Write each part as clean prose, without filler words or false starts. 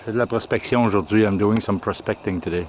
fais de la prospection aujourd'hui. I'm doing some prospecting today.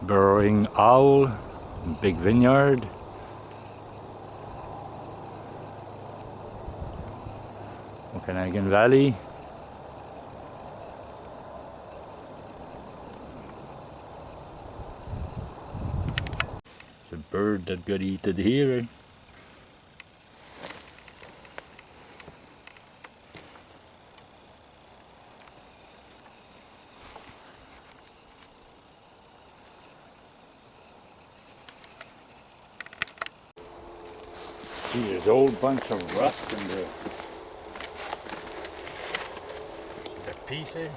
Burrowing Howl, big vineyard. Okanagan Valley. It's a bird that got eaten here. See, there's a whole bunch of rust in there. See that piece there?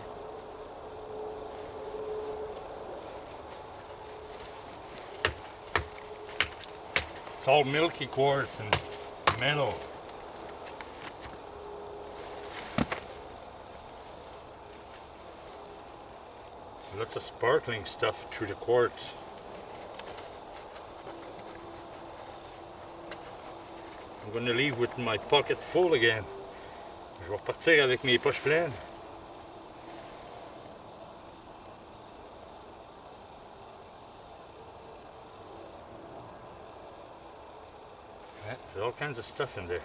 It's all milky quartz and metal. Lots of sparkling stuff through the quartz. I'm going to leave with my pocket full again. Je vais repartir avec mes poches pleines. Yeah, there's all kinds of stuff in there.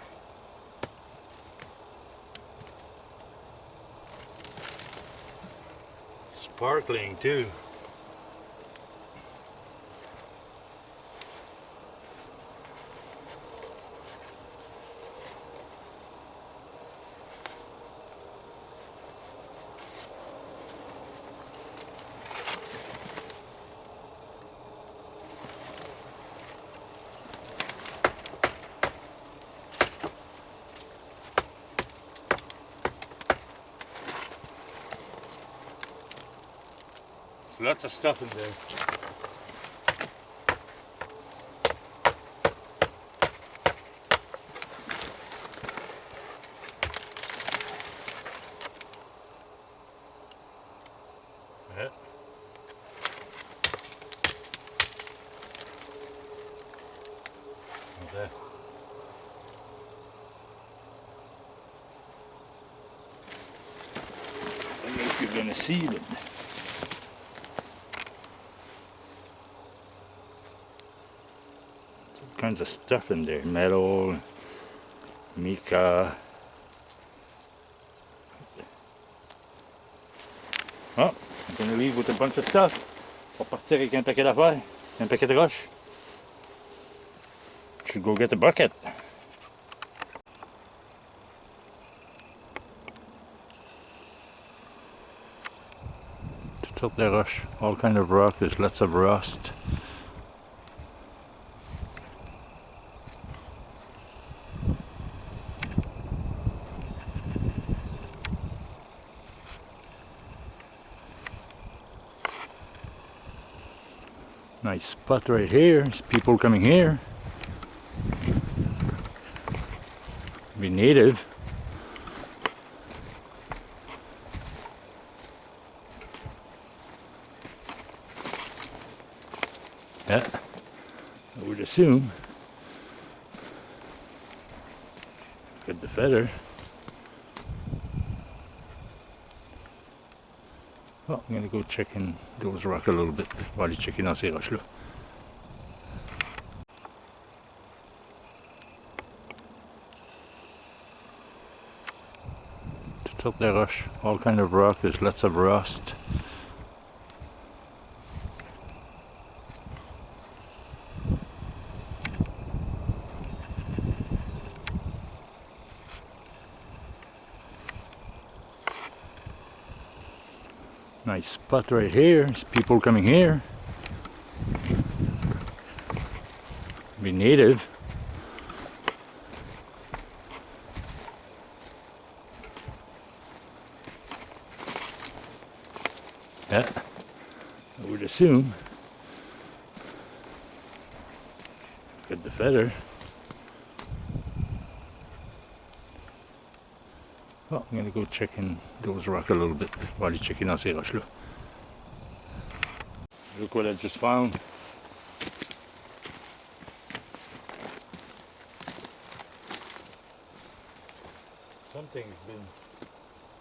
Sparkling too. Lots of stuff in there. Yeah. Okay. I don't know if you're gonna see it. Kinds of stuff in there, metal, mica. Oh, I'm gonna leave with a bunch of stuff. On va partir avec un paquet d'affaires, un paquet de roches. Should go get a bucket. It's up there, roche. All kind of rock. There's lots of rust. Nice spot right here. There's people coming here. Be native. Yeah, I would assume. Get the feather. Oh, I'm gonna go check in those rocks a little bit while you're checking dans ces roches-là. It's up there, roche. All kind of rock. There's lots of rust. Nice spot right here. There's people coming here. Be native. Yeah, I would assume. Get the feather. Well, I'm gonna go check in those rocks a little bit. On va aller checker dans ces roches-là. Look what I just found. Something's been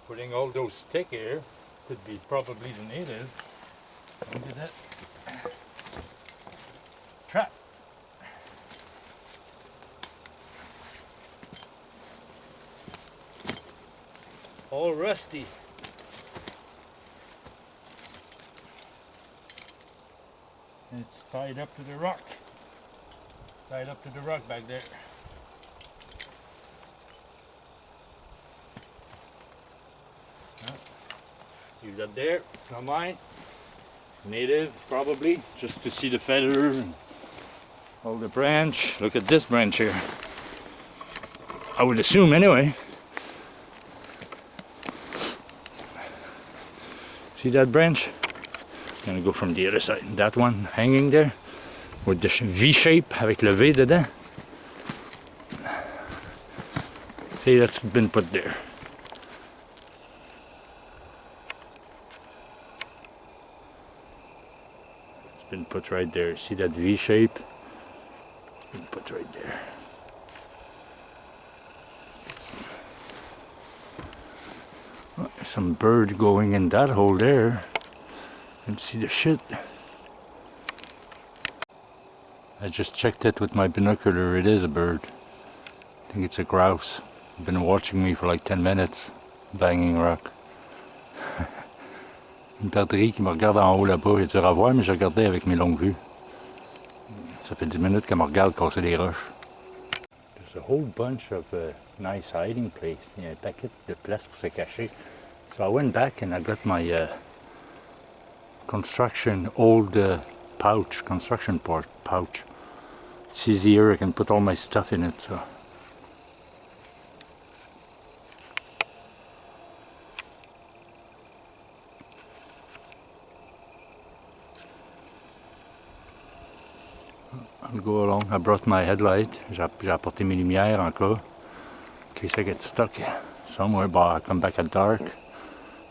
putting all those sticks here. Could be probably the native. Look at that. Trap. All rusty. It's tied up to the rock. Tied up to the rock back there. Leave that there, it's not mine. Native, probably, just to see the feather and all the branch. Look at this branch here. I would assume anyway. See that branch? I'm gonna go from the other side. That one hanging there with the V shape avec le V dedans. See, that's been put there. It's been put right there. See that V shape? It's been put right there. Oh, there's some bird going in that hole there. You can see the shit. I just checked it with my binocular. It is a bird. I think it's a grouse. Been watching me for like 10 minutes, banging rock. Une perdrix qui me regarde en haut là-bas. Il est dur à voir, mais je regardais avec mes longues vues. Ça fait 10 minutes qu'elle me regarde casser les roches. There's a whole bunch of nice hiding places. Il y a un paquet de places pour se cacher. So I went back and I got my construction old pouch, construction pouch. It's easier. I can put all my stuff in it. So. I'll go along. I brought my headlight. J'ai apporté mes lumières en cas. In case I get stuck somewhere, but I'll come back at dark,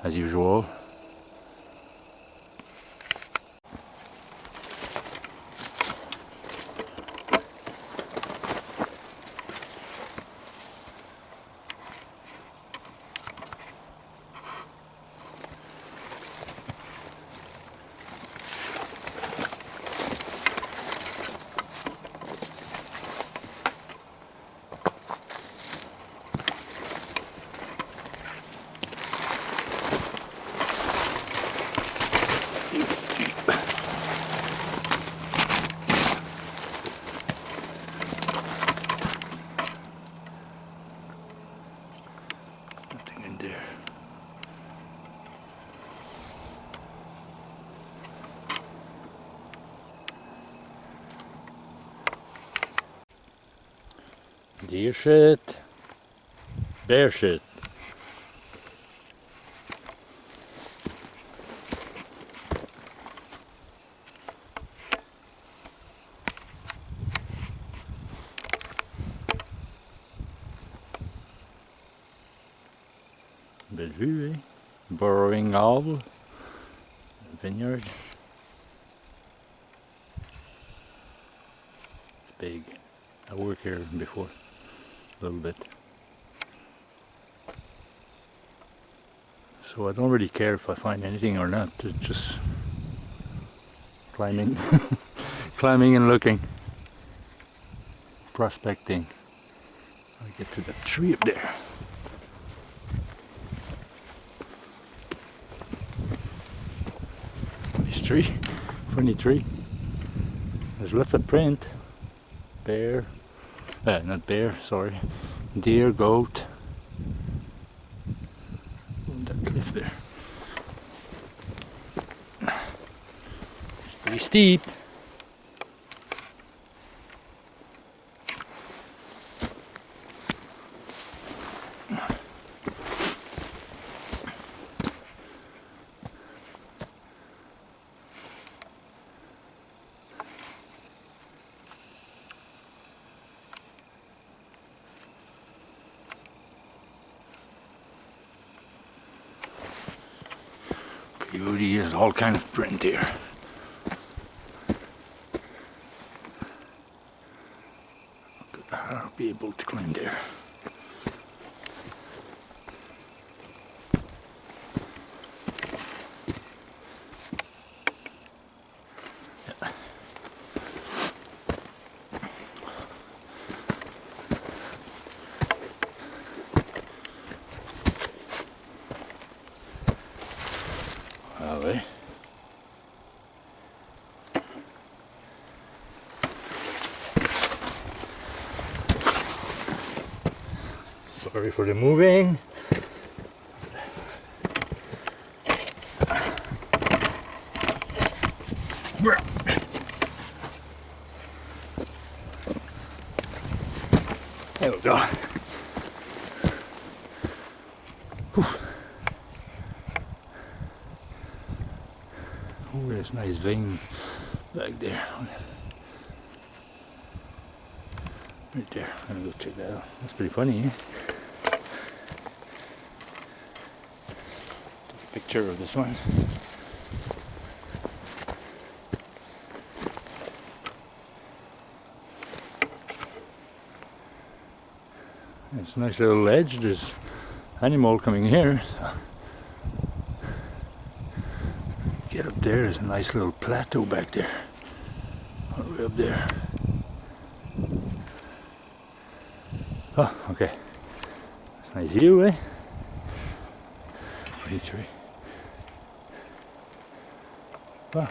as usual. Nothing in there. Deer shit. Bear shit. Belle vue, eh? Burrowing Howl. Vineyard. It's big. I worked here before. A little bit. So I don't really care if I find anything or not. It's just climbing. Climbing and looking. Prospecting. I get to that tree up there. Nice tree. Funny tree. There's lots of print. Bear. Not bear, sorry. Deer, goat. That cliff there. It's pretty steep. Beauty is all kind of print here. I'll be able to climb there. Alright. Sorry for the moving. There we go. Whew. Oh, there's a nice vein back there. Right there. I'm gonna go check that out. That's pretty funny, eh? Take a picture of this one. It's a nice little ledge. There's animal coming here. So get up there. There's a nice little plateau back there. All the way up there. Oh, okay. It's a nice view, eh? Pretty tree. Wow.